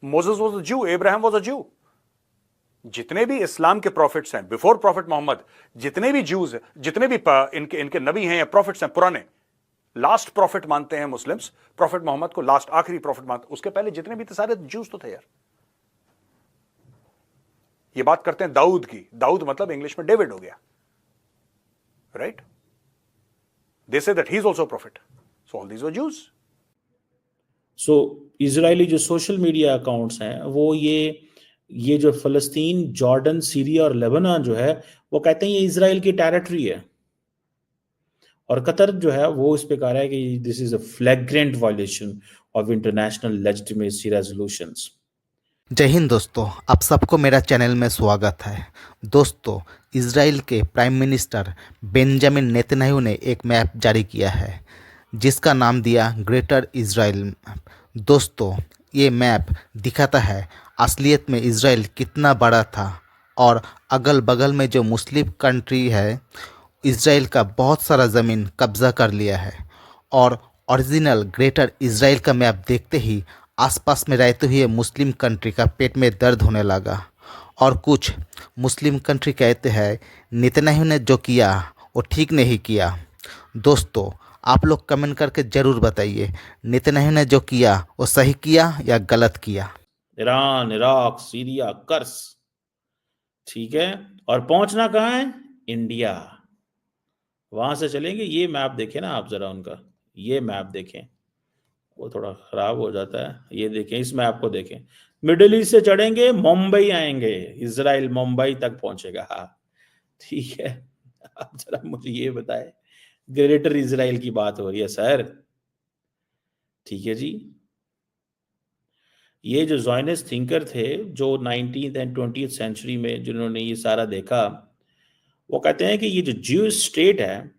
Moses was a ज्यू, Abraham was a ज्यू। जितने भी इस्लाम के प्रॉफिट्स हैं बिफोर प्रॉफिट मोहम्मद, जितने भी ज्यूज, जितने भी इनके नबी हैं या प्रॉफिट्स हैं पुराने, लास्ट प्रॉफिट मानते हैं मुस्लिम्स प्रॉफिट मोहम्मद को, लास्ट आखिरी प्रॉफिट मानते। उसके पहले जितने भी थे सारे ज्यूज तो थे यार। ये बात करते हैं दाऊद की, दाऊद मतलब इंग्लिश में डेविड हो गया, right? They say that he is also profit, so all these were Jews. So Israeli जो सोशल मीडिया अकाउंट्स हैं वो ये जो फलस्तीन, जॉर्डन, सीरिया और लेबनान जो है वो कहते हैं ये इजराइल की टेरिटरी है, और कतर जो है वो इस पे कह रहा है कि this is a फ्लैग्रेंट violation of international legitimacy resolutions. जय हिंद दोस्तों, आप सबको मेरा चैनल में स्वागत है। दोस्तों, इजराइल के प्राइम मिनिस्टर बेंजामिन नेतन्याहू ने एक मैप जारी किया है जिसका नाम दिया ग्रेटर इजराइल मैप। दोस्तों, ये मैप दिखाता है असलियत में इजराइल कितना बड़ा था, और अगल बगल में जो मुस्लिम कंट्री है इजराइल का बहुत सारा ज़मीन कब्ज़ा कर लिया है। और ओरिजिनल ग्रेटर इजराइल का मैप देखते ही आसपास में रहते हुए मुस्लिम कंट्री का पेट में दर्द होने लगा। और कुछ मुस्लिम कंट्री कहते हैं नेतन्याहू ने जो किया वो ठीक नहीं किया। दोस्तों, आप लोग कमेंट करके ज़रूर बताइए नेतन्याहू ने जो किया वो सही किया या गलत किया। ईरान, इराक, सीरिया, कर्स, ठीक है, और पहुंचना कहाँ है? इंडिया। वहां से चलेंगे। ये मैप देखें ना आप जरा, उनका ये मैप देखें, वो थोड़ा खराब हो जाता है। ये देखें, इस मैप को देखें। मिडिल ईस्ट से चढ़ेंगे, मुंबई आएंगे, इजराइल मुंबई तक पहुंचेगा। हाँ, ठीक है। आप जरा मुझे ये बताएं, ग्रेटर इजराइल की बात हो रही है सर, ठीक है जी। ये जो ज़ायनिस्ट थिंकर थे जो 19th एंड 20th सेंचुरी में जिन्होंने ये सारा देखा, वो कहते हैं कि ये जो ज्यूइश स्टेट है,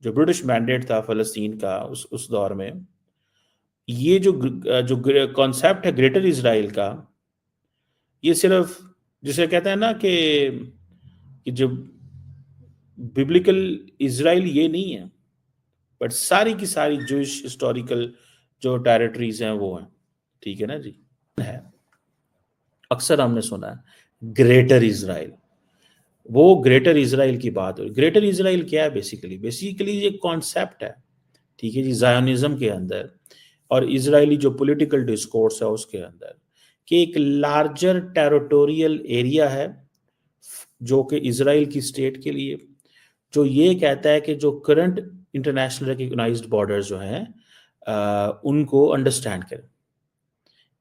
जो ब्रिटिश मैंडेट था फ़लस्तीन का उस दौर में, ये जो कॉन्सेप्ट है ग्रेटर इजराइल का, ये सिर्फ जिसे कहते हैं ना कि जो बिब्लिकल इजराइल ये नहीं है, बट सारी की सारी जूइश हिस्टोरिकल जो टेरिटरीज हैं वो हैं, ठीक है ना जी। है, अक्सर हमने सुना है ग्रेटर इजराइल, वो ग्रेटर इजराइल की बात हो। ग्रेटर इजराइल क्या है? बेसिकली ये कॉन्सेप्ट है, ठीक है जी, ज़ायोनिज़्म के अंदर और इजरायली जो पॉलिटिकल डिस्कोर्स है उसके अंदर, कि एक लार्जर टेरिटोरियल एरिया है जो कि इजराइल की स्टेट के लिए, जो ये कहता है कि जो करंट इंटरनेशनल रिकग्नाइज्ड बॉर्डर्स जो हैं उनको अंडरस्टैंड करें,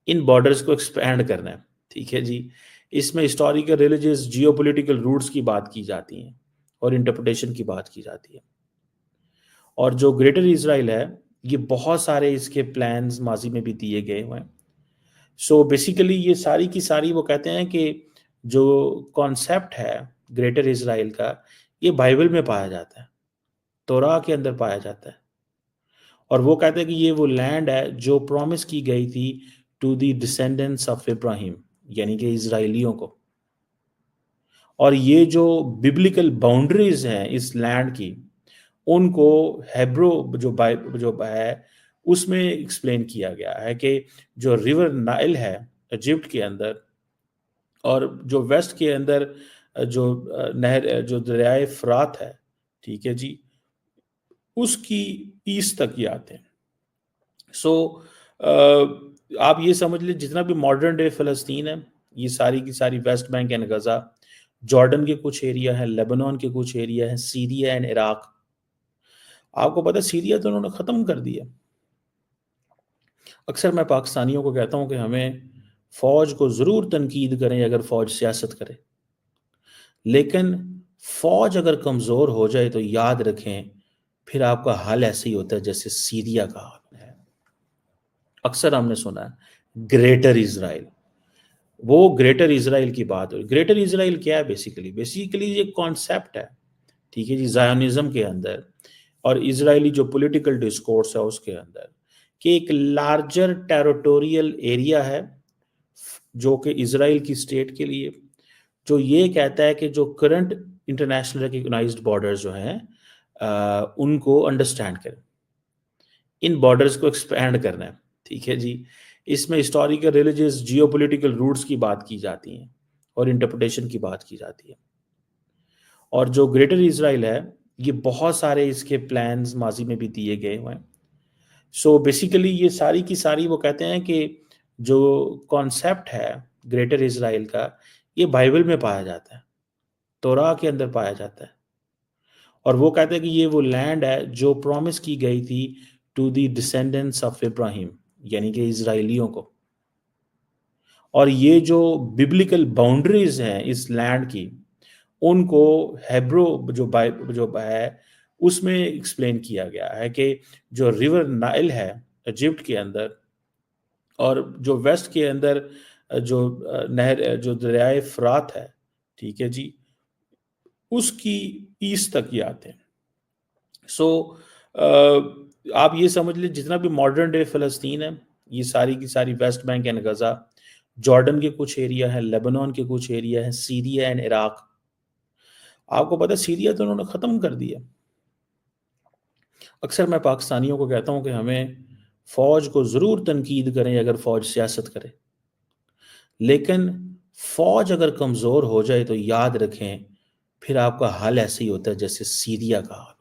इन बॉर्डर्स को एक्सपैंड करना है, ठीक है जी। इसमें हिस्टोरिकल, रिलीजियस, जियोपॉलिटिकल रूट्स की बात की जाती है और इंटरप्रिटेशन की बात की जाती है। और जो ग्रेटर इजराइल है, ये बहुत सारे इसके प्लान्स माजी में भी दिए गए हुए हैं। सो बेसिकली ये सारी की सारी वो कहते हैं कि जो कॉन्सेप्ट है ग्रेटर इजराइल का, ये बाइबल में पाया जाता है, तोरा के अंदर पाया जाता है, और वो कहते हैं कि ये वो लैंड है जो प्रॉमिस की गई थी to the descendants of Ibrahim, यानी कि इजराइलियों को। और ये जो बिब्लिकल बाउंड्रीज हैं इस लैंड की, उनको हेब्रो जो है उसमें एक्सप्लेन किया गया है कि जो रिवर नाइल है इजिप्ट के अंदर, और जो वेस्ट के अंदर जो नहर, जो दरियाए फरात है, ठीक है जी, उसकी ईस्ट तक ये आते हैं। सो आप ये समझ लें जितना भी मॉडर्न डे फ़लस्तीन है, ये सारी की सारी West Bank and Gaza, Jordan के कुछ एरिया है, लेबनान के कुछ एरिया है, सीरिया एंड इराक। आपको पता है सीरिया तो उन्होंने ख़त्म कर दिया। अक्सर मैं पाकिस्तानियों को कहता हूँ कि हमें फ़ौज को ज़रूर तनकीद करें अगर फ़ौज सियासत करे, लेकिन फ़ौज अगर कमज़ोर हो जाए तो याद रखें फिर आपका हाल ऐसे ही होता है जैसे सीरिया का हाल है। अक्सर हमने सुना है ग्रेटर इजराइल, वो ग्रेटर इजराइल की बात हो। ग्रेटर इजराइल क्या है? बेसिकली ये कॉन्सेप्ट है, ठीक है जी, ज़ायोनिज़्म के अंदर और इजरायली जो पॉलिटिकल डिस्कोर्स है उसके अंदर, कि एक लार्जर टेरिटोरियल एरिया है जो कि इजराइल की स्टेट के लिए, जो ये कहता है कि जो करंट इंटरनेशनल रिकग्नाइज्ड बॉर्डर्स जो हैं उनको अंडरस्टैंड करें, इन बॉर्डर्स को एक्सपैंड करना है, ठीक है जी। इसमें हिस्टोरिकल, रिलीजियस, जियोपॉलिटिकल रूट्स की बात की जाती है और इंटरप्रिटेशन की बात की जाती है। और जो ग्रेटर इजराइल है, ये बहुत सारे इसके प्लान्स माजी में भी दिए गए हुए हैं। सो बेसिकली ये सारी की सारी वो कहते हैं कि जो कॉन्सेप्ट है ग्रेटर इजराइल का, ये बाइबल में पाया जाता है, तोरा के अंदर पाया जाता है। और वो कहते हैं कि ये वो लैंड है जो प्रॉमिस की गई थी to the descendants of Ibrahim, यानी कि इजराइलियों को। और ये जो बिब्लिकल बाउंड्रीज हैं इस लैंड की, उनको हेब्रो जो है उसमें एक्सप्लेन किया गया है कि जो रिवर नाइल है इजिप्ट के अंदर, और जो वेस्ट के अंदर जो नहर, जो दरियाए फरात है, ठीक है जी, उसकी ईस्ट तक ये आते हैं। सो आप ये समझ लीजिए जितना भी मॉडर्न डे फ़लस्तीन है, ये सारी की सारी West Bank and Gaza, Jordan के कुछ एरिया है, लेबनान के कुछ एरिया है, सीरिया एंड इराक। आपको पता है सीरिया तो उन्होंने ख़त्म कर दिया। अक्सर मैं पाकिस्तानियों को कहता हूँ कि हमें फ़ौज को ज़रूर तनकीद करें अगर फ़ौज सियासत करे, लेकिन फ़ौज अगर कमज़ोर हो जाए तो याद रखें फिर आपका हाल ऐसे ही होता है जैसे सीरिया का हाल।